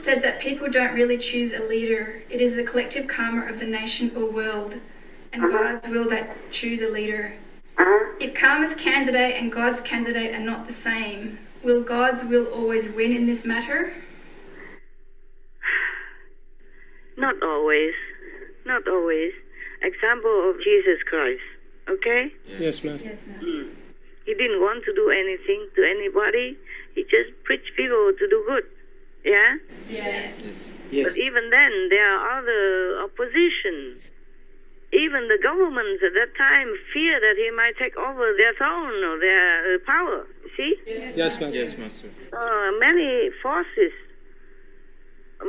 said that people don't really choose a leader. It is the collective karma of the nation or world, and God's will that choose a leader. If karma's candidate and God's candidate are not the same, will God's will always win in this matter? Not always. Not always. Example of Jesus Christ. Okay? Yes, Master. He didn't want to do anything to anybody. He just preached people to do good. Yeah? Yes. But even then, there are other oppositions. Even the governments at that time fear that he might take over their throne or their power. You see? Yes, Master. Yes, Master. Many forces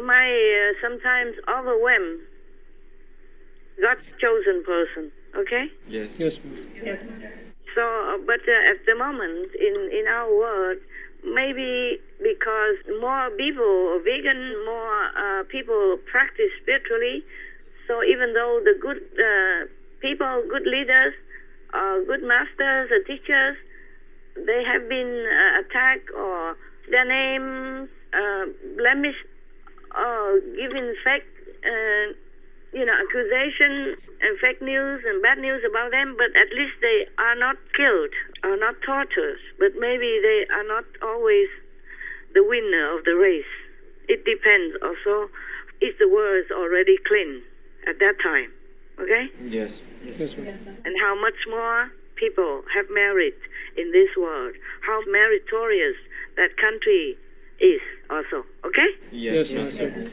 might sometimes overwhelm God's chosen person. Okay? Yes. Yes, Master. So, but at the moment in our world, maybe because more people are vegan, more people practice spiritually. So even though the good people, good leaders, good masters, teachers, they have been attacked or their names blemished or given fake, accusations and fake news and bad news about them, but at least they are not killed or not tortured. But maybe they are not always the winner of the race. It depends also if the world is already clean at that time. Okay? Yes. Yes, Master. And how much more people have merit in this world. How meritorious that country is also. Okay? Yes, Master.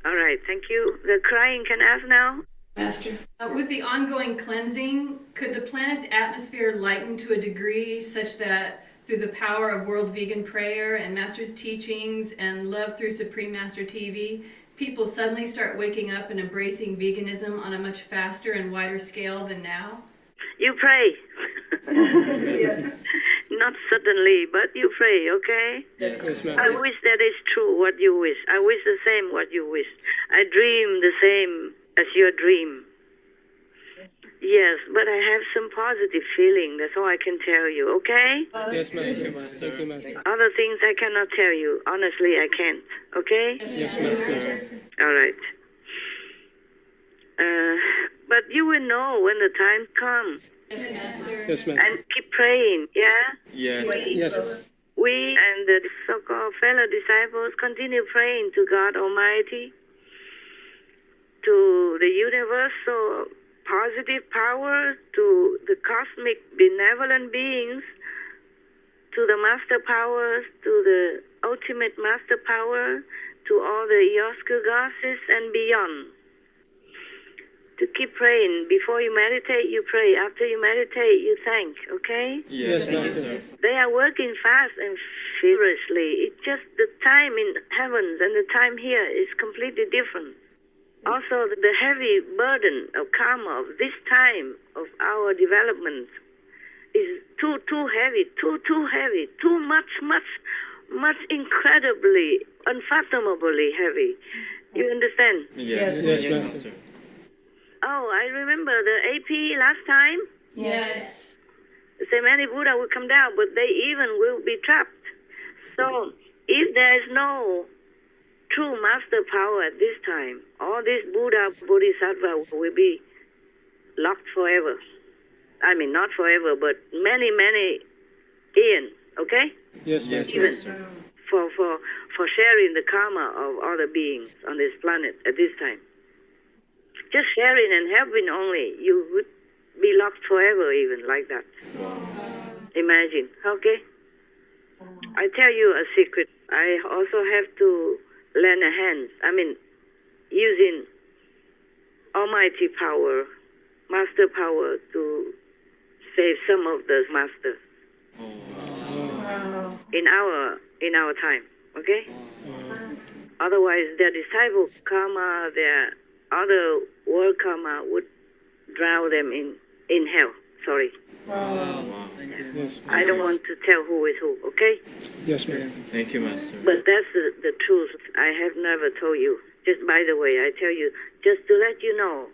All right, thank you. The crying can ask now. Master. With the ongoing cleansing, could the planet's atmosphere lighten to a degree such that through the power of World Vegan Prayer and Master's teachings and love through Supreme Master TV, people suddenly start waking up and embracing veganism on a much faster and wider scale than now? You pray. Not suddenly, but you pray, okay? Yes, I Master. wish that is true what you wish. I wish the same what you wish. I dream the same as your dream. Yes, but I have some positive feeling. That's all I can tell you, okay? Yes, Master. Thank you, Master. Other things I cannot tell you. Honestly, I can't, okay? Yes, Master. All right. But you will know when the time comes. Yes, Master. And keep praying, yeah? Yes. Yes. We and the so-called fellow disciples continue praying to God Almighty, to the universal positive power, to the cosmic benevolent beings, to the master powers, to the ultimate master power, to all the Yoska goddesses and beyond. To keep praying. Before you meditate, you pray. After you meditate, you thank, okay? Yes, Master. They are working fast and furiously. It's just the time in heavens and the time here is completely different. Also, the heavy burden of karma of this time of our development is too heavy, too heavy, too much incredibly, unfathomably heavy. You understand? Yes. Yes, Master. Oh, I remember the AP last time. Yes. So many Buddha will come down, but they even will be trapped. So if there is no true master power at this time, all these Buddha, Bodhisattva will be locked forever. I mean, not forever, but many eons, okay? Yes, Yes, Master. Master. For sharing the karma of other beings on this planet at this time. Just sharing and helping only, you would be locked forever even like that. Imagine, okay? I tell you a secret. I also have to lend a hand. I mean, using almighty power, master power to save some of the masters in our time, okay? Otherwise, their disciple karma, their other world karma would drown them in hell. Sorry. Yes, I don't want to tell who is who, okay? Yes, Master. Thank you, Master. But that's the truth. I have never told you. Just by the way, I tell you, just to let you know,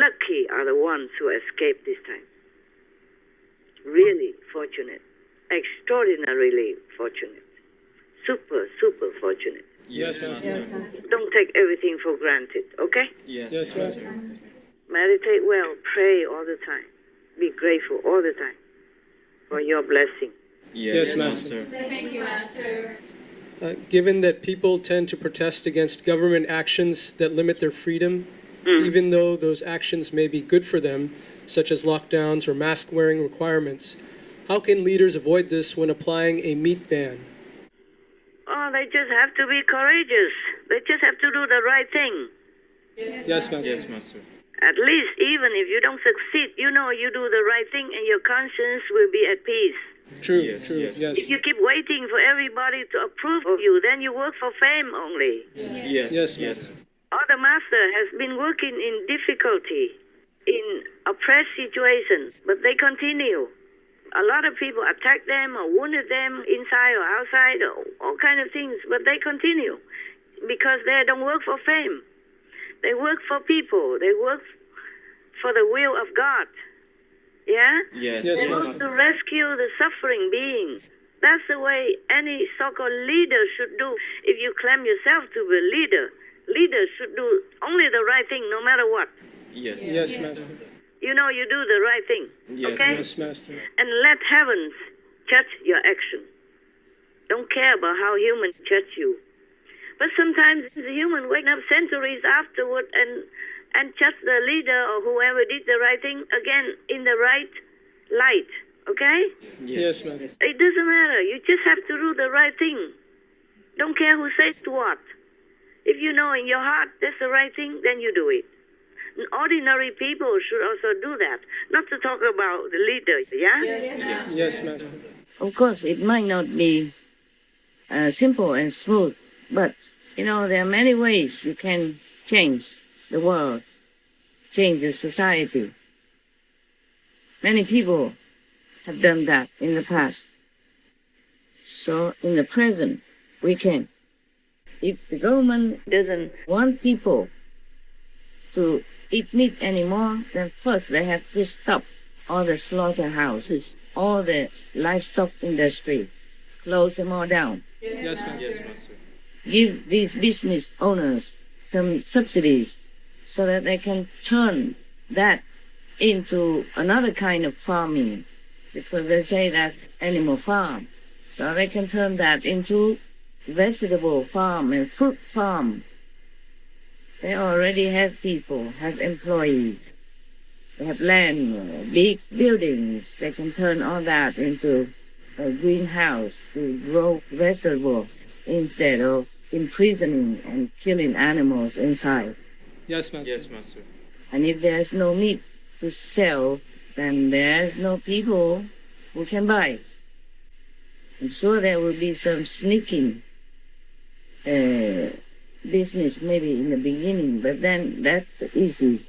lucky are the ones who escaped this time. Really fortunate. Extraordinarily fortunate. super, super fortunate. Yes, Master. Don't take everything for granted, okay? Yes, Master. Meditate well, pray all the time. Be grateful all the time for your blessing. Yes, Master. Thank you, Master. Given that people tend to protest against government actions that limit their freedom, even though those actions may be good for them, such as lockdowns or mask-wearing requirements, how can leaders avoid this when applying a meat ban? Oh, they just have to be courageous. They just have to do the right thing. Yes, Master. Yes, Master. At least, even if you don't succeed, you know you do the right thing and your conscience will be at peace. True, Yes, true, yes. yes. If you keep waiting for everybody to approve of you, then you work for fame only. Yes, Yes, yes. Master. Other master has been working in difficulty, in oppressed situations, but they continue. A lot of people attacked them or wounded them inside or outside or all kind of things, but they continue because they don't work for fame. They work for people. They work for the will of God. Yeah? Yes, Yes, They Master. want to rescue the suffering beings. That's the way any so-called leader should do. If you claim yourself to be a leader, leaders should do only the right thing no matter what. Yes. Yes, Master. You know you do the right thing. Yes, Okay? Yes, Master. And let heavens judge your action. Don't care about how humans judge you. But sometimes the human wake up centuries afterward and judge the leader or whoever did the right thing again in the right light. Okay? Yes, Master. It doesn't matter. You just have to do the right thing. Don't care who says what. If you know in your heart that's the right thing, then you do it. And ordinary people should also do that. Not to talk about the leaders, yeah? Yes, Master. Of course, it might not be simple and smooth, but there are many ways you can change the world, change the society. Many people have done that in the past. So in the present, we can. If the government doesn't want people to eat meat anymore, then first they have to stop all the slaughterhouses, all the livestock industry, close them all down. Yes, Master. Yes, Master. Give these business owners some subsidies so that they can turn that into another kind of farming, because they say that's animal farm. So they can turn that into vegetable farm and fruit farm. They already have people, have employees. They have land, big buildings. They can turn all that into a greenhouse to grow vegetables instead of imprisoning and killing animals inside. Yes, Master. Yes, Master. And if there's no meat to sell, then there's no people who can buy. I'm sure there will be some sneaking business maybe in the beginning, but then that's easy.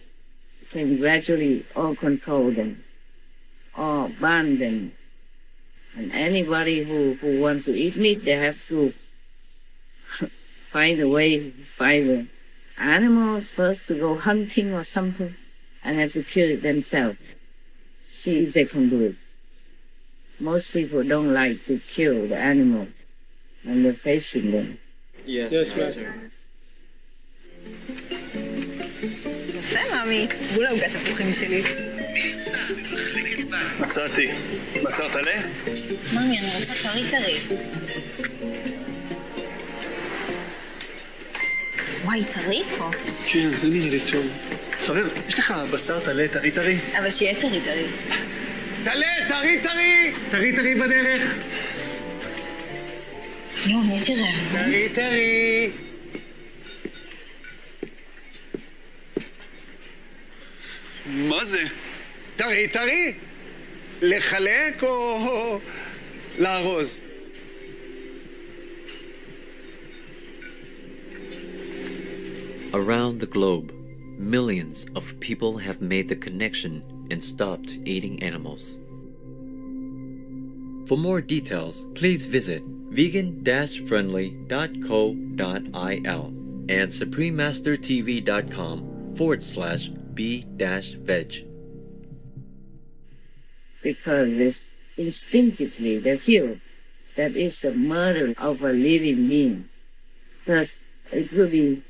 You can gradually all control them, or ban them. And anybody who wants to eat meat, they have to find a way, find the animals first to go hunting or something, and have to kill it themselves. See if they can do it. Most people don't like to kill the animals when they're facing them. Yes, Yes, Master. Master. יפה, מאמי. בול עוגת תפוחים שלי. מצאתי. בשר טלה? מאמי, אני רוצה טרי. וואי, טרי פה. כן, זה נראה לי טוב. חבר, יש לך בשר טלה טרי? אבל שיהיה טרי. טלה, טרי! טרי בדרך. יואו, נהייתי רעבה. טרי. מה זה? טרי? לחלק או לארוז? Around the globe, millions of people have made the connection and stopped eating animals. For more details, please visit vegan-friendly.co.il and suprememastertv.com/b-veg. Because it's instinctively they feel that is a murder of a living being. Thus, it will be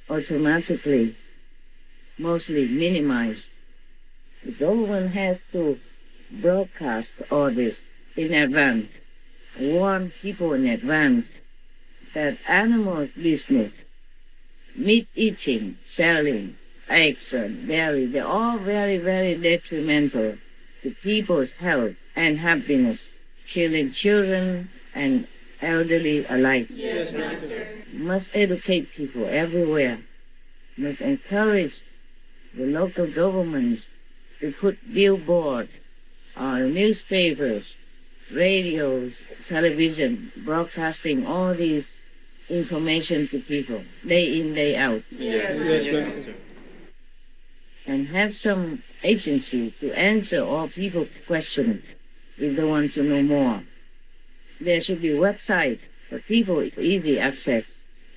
automatically mostly minimized. The government has to broadcast all this in advance, warn people in advance that animals business, meat eating, selling, eggs and dairy, they're all very, very detrimental to people's health and happiness, killing children and elderly alike. Yes, Master. Must educate people everywhere, must encourage the local governments to put billboards on newspapers, radios, television, broadcasting all these information to people, day in, day out. Yes, Master. And have some agency to answer all people's questions if they want to know more. There should be websites for people with easy access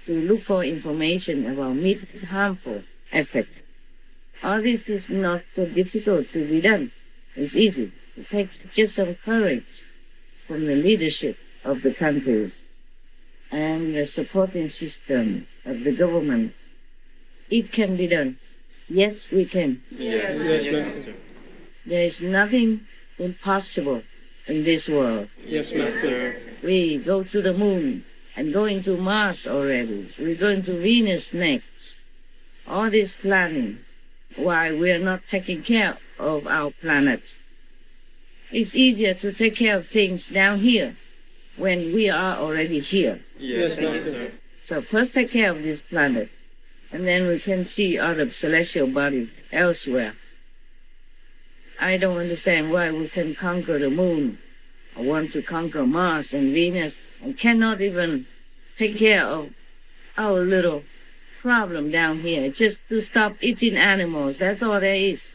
to look for information about meat's harmful effects. All this is not so difficult to be done. It's easy. It takes just some courage from the leadership of the countries and the supporting system of the government. It can be done. Yes, we can. Yes, Master. There is nothing impossible in this world. Yes, Master. We go to the moon and go into Mars already. We're going to Venus next. All this planning, why we are not taking care of our planet. It's easier to take care of things down here when we are already here. Yes, Master. So first take care of this planet, and then we can see other celestial bodies elsewhere. I don't understand why we can conquer the moon, or want to conquer Mars and Venus, and cannot even take care of our little problem down here, just to stop eating animals. That's all there is.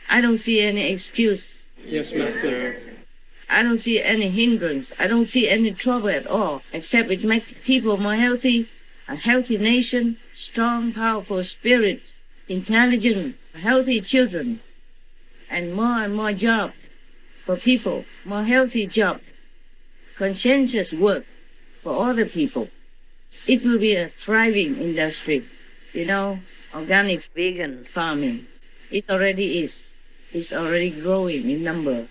I don't see any excuse. Yes, Master. I don't see any hindrance. I don't see any trouble at all, except it makes people more healthy, a healthy nation, strong, powerful spirit, intelligent, healthy children, and more jobs for people, more healthy jobs, conscientious work for all the people. It will be a thriving industry, organic vegan farming. It already is. It's already growing in number.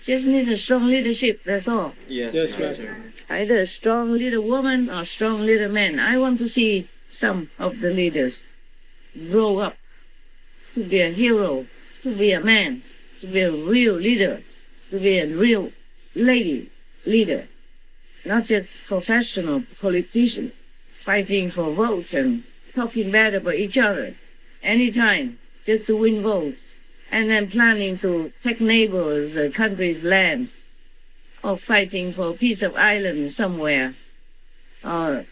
Just need a strong leadership, that's all. Yes, Master. Either a strong leader woman or strong leader man. I want to see some of the leaders grow up to be a hero, to be a man, to be a real leader, to be a real lady leader, not just professional politician fighting for votes and talking bad about each other anytime just to win votes, and then planning to take neighbors' countries' land, or fighting for a piece of island somewhere, or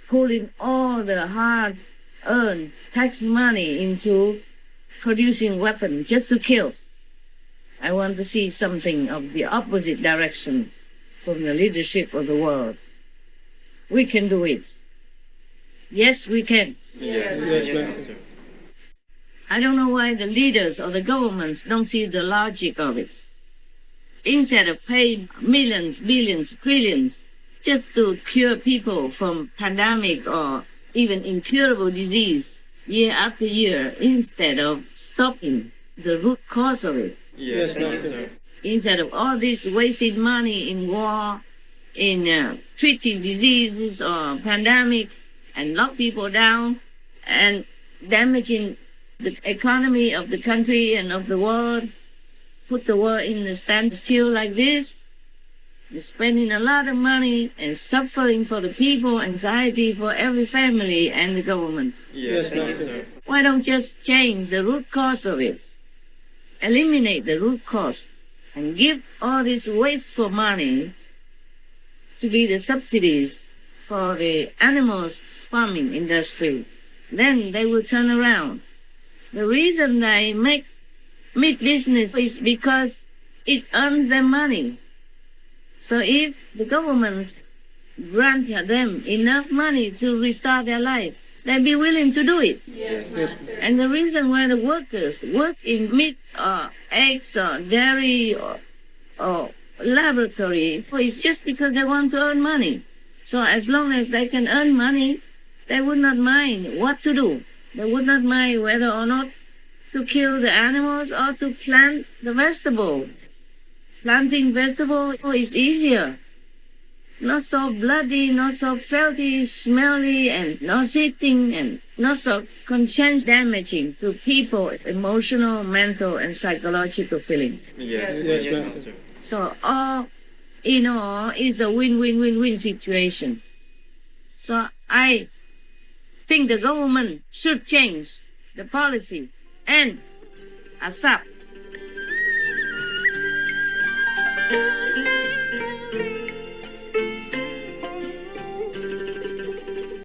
pulling all the hard-earned tax money into producing weapons just to kill. I want to see something of the opposite direction from the leadership of the world. We can do it. Yes, we can. Yes, Master. I don't know why the leaders or the governments don't see the logic of it. Instead of paying millions, billions, trillions just to cure people from pandemic or even incurable disease year after year, instead of stopping the root cause of it. Yes, Master. Instead of all this wasting money in war, in treating diseases or pandemic, and lock people down and damaging the economy of the country and of the world, put the world in a standstill like this, they're spending a lot of money and suffering for the people, anxiety for every family and the government. Yes, Master. Why don't just change the root cause of it? Eliminate the root cause and give all this wasteful money to be the subsidies for the animals farming industry. Then they will turn around. The reason they make meat business is because it earns them money. So if the government grant them enough money to restart their life, they'll be willing to do it. Yes, Master. And the reason why the workers work in meat or eggs or dairy or laboratories, it's just because they want to earn money. So as long as they can earn money, they would not mind what to do. They would not mind whether or not to kill the animals or to plant the vegetables. Planting vegetables is easier. Not so bloody, not so filthy, smelly, and not sitting, and not so conscience damaging to people's emotional, mental, and psychological feelings. Yes, Master. So all in all is a win-win-win-win situation. So I think the government should change the policy and accept.